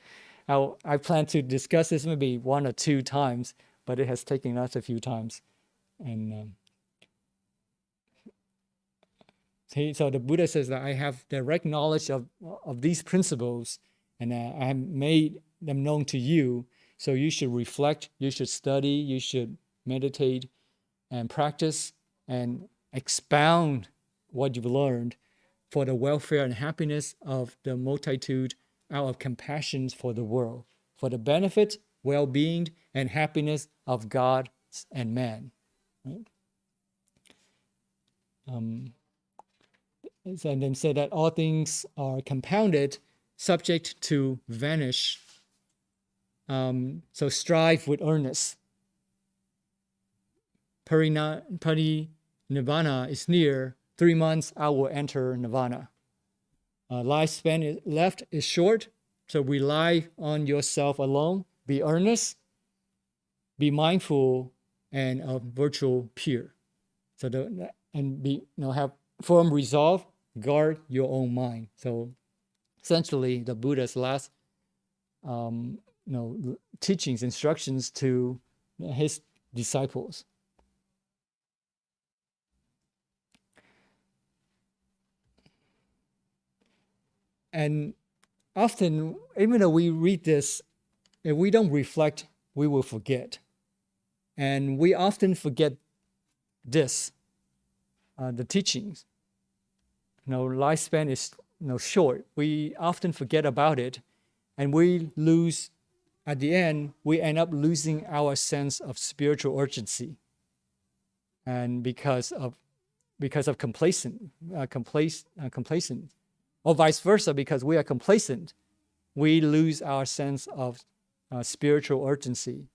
I plan to discuss this maybe 1 or 2 times, but it has taken us a few times. And so the Buddha says that I have direct knowledge of these principles, and I have made them known to you. So you should reflect, you should study, you should meditate and practice and expound what you've learned for the welfare and happiness of the multitude, out of compassion for the world, for the benefit, well-being, and happiness of God and man. Right? And then say that all things are compounded, subject to vanish. So strive with earnest. Nirvana is near. 3 months I will enter nirvana. Lifespan left is short, so rely on yourself alone. Be earnest, be mindful, and virtual pure. So have firm resolve. Guard your own mind. So essentially, the Buddha's last teachings, instructions to his disciples. And often, even though we read this, if we don't reflect, we will forget. And we often forget this, the teachings. Lifespan is short. We often forget about it, and we lose. At the end, we end up losing our sense of spiritual urgency, and because of complacent, or vice versa, because we are complacent, we lose our sense of spiritual urgency.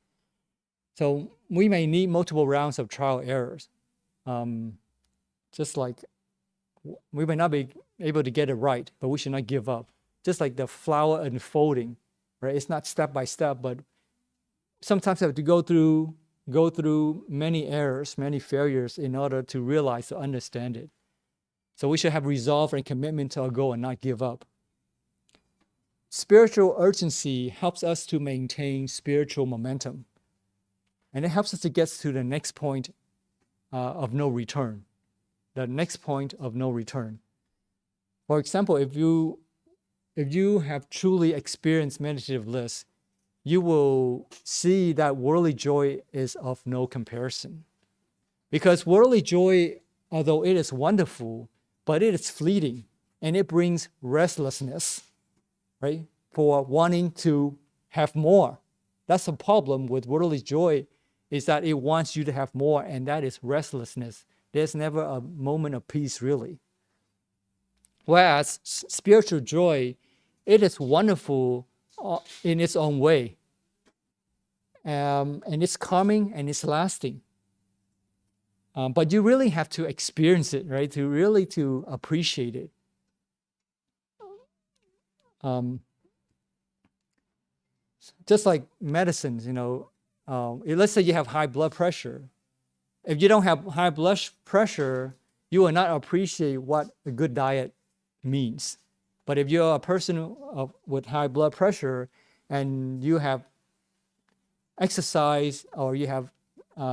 So we may need multiple rounds of trial errors. Just like we may not be able to get it right, but we should not give up. Just like the flower unfolding, right? It's not step by step, but sometimes you have to go through many errors, many failures in order to realize, to understand it. So we should have resolve and commitment to our goal and not give up. Spiritual urgency helps us to maintain spiritual momentum. And it helps us to get to the next point of no return. The next point of no return. For example, if you have truly experienced meditative bliss, you will see that worldly joy is of no comparison. Because worldly joy, although it is wonderful, but it is fleeting, and it brings restlessness, right? For wanting to have more. That's the problem with worldly joy, is that it wants you to have more, and that is restlessness. There's never a moment of peace, really. Whereas spiritual joy, it is wonderful in its own way. And it's calming and it's lasting. But you really have to experience it, right? To appreciate it. Just like medicines, let's say you have high blood pressure. If you don't have high blood pressure, you will not appreciate what a good diet means. But if you're a person with high blood pressure and you have exercised or you have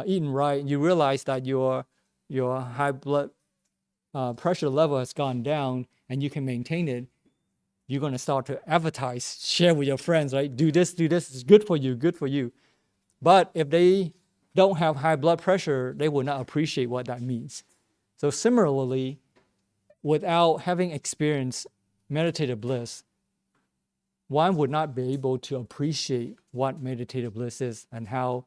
eaten right, you realize that your high blood pressure level has gone down and you can maintain it, you're going to start to advertise, share with your friends, right? Do this, it's good for you, good for you. But if they don't have high blood pressure, they will not appreciate what that means. So similarly, without having experienced meditative bliss, one would not be able to appreciate what meditative bliss is and how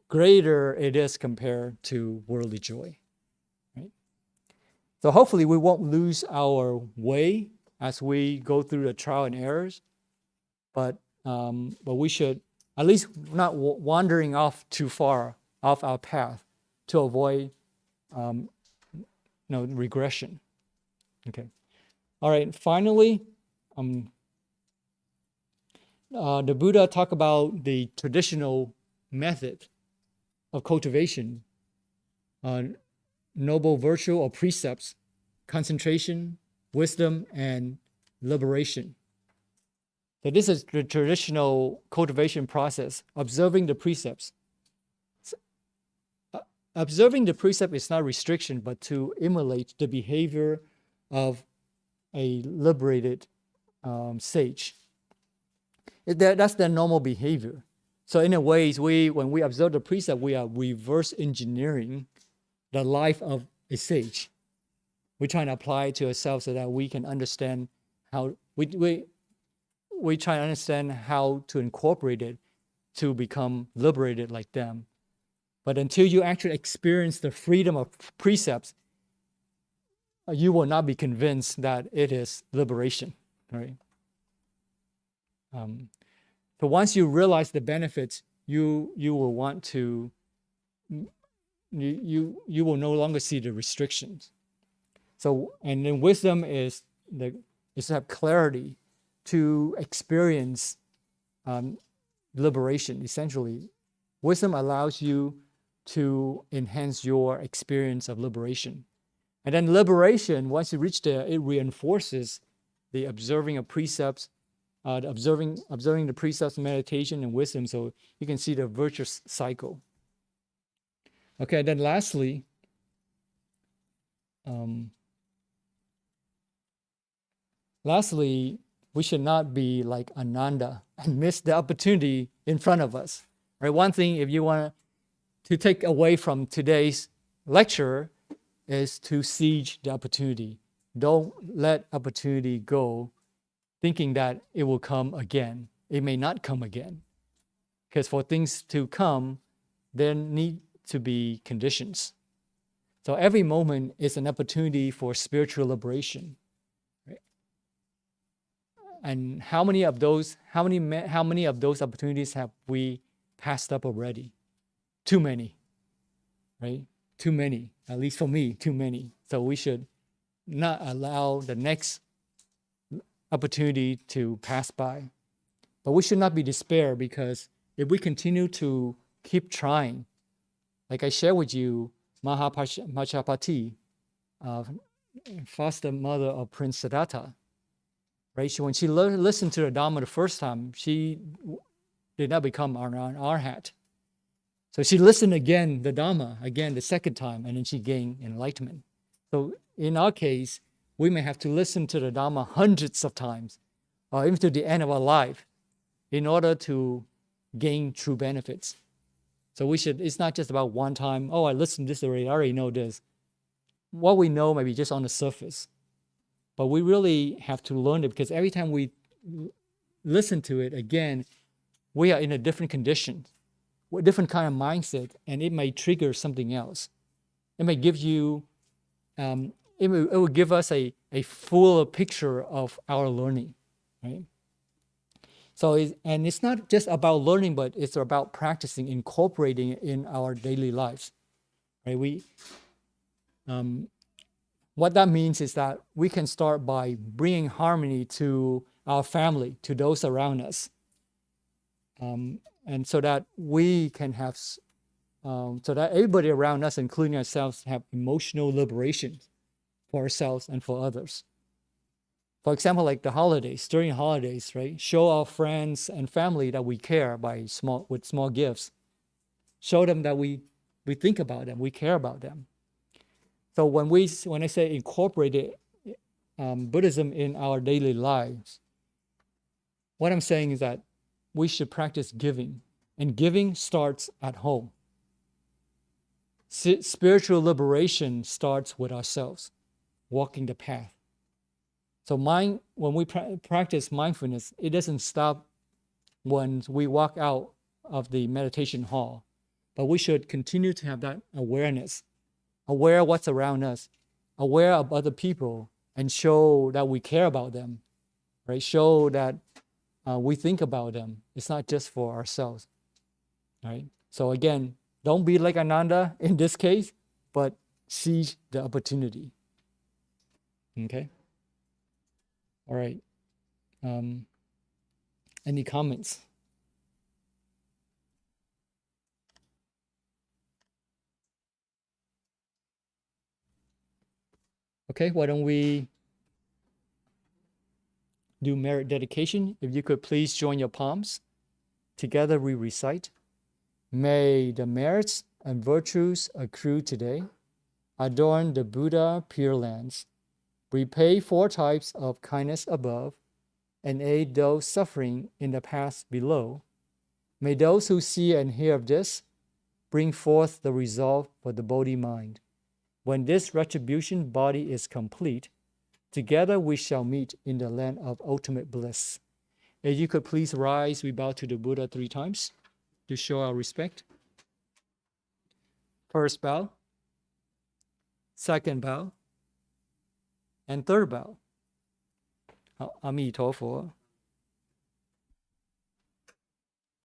greater it is compared to worldly joy. Right? So hopefully we won't lose our way as we go through the trial and errors, but we should at least not wandering off too far off our path to avoid regression. Okay. All right. Finally, the Buddha talked about the traditional method of cultivation, noble virtue or precepts, concentration, wisdom, and liberation. So this is the traditional cultivation process, observing the precepts. Observing the precept is not restriction, but to emulate the behavior of a liberated sage. That's their normal behavior. So in a way, when we observe the precept, we are reverse engineering the life of a sage. We're trying to apply it to ourselves so that we can understand how we try to understand how to incorporate it to become liberated like them. But until you actually experience the freedom of precepts, you will not be convinced that it is liberation, right? So once you realize the benefits, you will want to, you will no longer see the restrictions. So, and then wisdom is to have clarity to experience liberation, essentially. Wisdom allows you to enhance your experience of liberation. And then liberation, once you reach there, it reinforces the observing of precepts, observing the precepts, meditation, and wisdom, so you can see the virtuous cycle. Okay, then lastly, Lastly, we should not be like Ananda and miss the opportunity in front of us. Right? One thing, if you want to take away from today's lecture, is to seize the opportunity. Don't let opportunity go thinking that it will come again. It may not come again. Because for things to come, there need to be conditions. So every moment is an opportunity for spiritual liberation. Right? And how many of those opportunities have we passed up already? Too many, right? Too many, at least for me, too many. So we should not allow the next opportunity to pass by. But we should not be despair, because if we continue to keep trying, like I shared with you, Mahapachapati, foster mother of Prince Siddhartha, right? When she listened to the Dhamma the first time, she did not become an arhat. So she listened again, the Dhamma, again the second time, and then she gained enlightenment. So in our case, we may have to listen to the Dhamma hundreds of times, or even to the end of our life, in order to gain true benefits. So it's not just about one time, oh, I listened to this already, I already know this. What we know may be just on the surface, but we really have to learn it, because every time we listen to it again, we are in a different condition, a different kind of mindset, and it may trigger something else. It may give you, it will give us a fuller picture of our learning, right? So, it's not just about learning, but it's about practicing, incorporating it in our daily lives, right? What that means is that we can start by bringing harmony to our family, to those around us, and so that we can have, so that everybody around us, including ourselves, have emotional liberation for ourselves and for others. For example, like the holidays, during holidays, right? Show our friends and family that we care with small gifts. Show them that we think about them, we care about them. So when I say incorporate Buddhism in our daily lives, what I'm saying is that we should practice giving, and giving starts at home. Spiritual liberation starts with ourselves, walking the path. So when we practice mindfulness, it doesn't stop when we walk out of the meditation hall, but we should continue to have that awareness, aware of what's around us, aware of other people, and show that we care about them, right? Show that we think about them. It's not just for ourselves, right? So again, don't be like Ananda in this case, but seize the opportunity. Okay? All right. Any comments? Okay, why don't we do merit dedication? If you could please join your palms. Together we recite, may the merits and virtues accrue today adorn the Buddha Pure Lands, repay 4 types of kindness above, and aid those suffering in the paths below. May those who see and hear of this bring forth the resolve for the Bodhi mind. When this retribution body is complete, together we shall meet in the land of ultimate bliss. If you could please rise, we bow to the Buddha 3 times to show our respect. First bow, second bow, and third bow. 阿弥陀佛。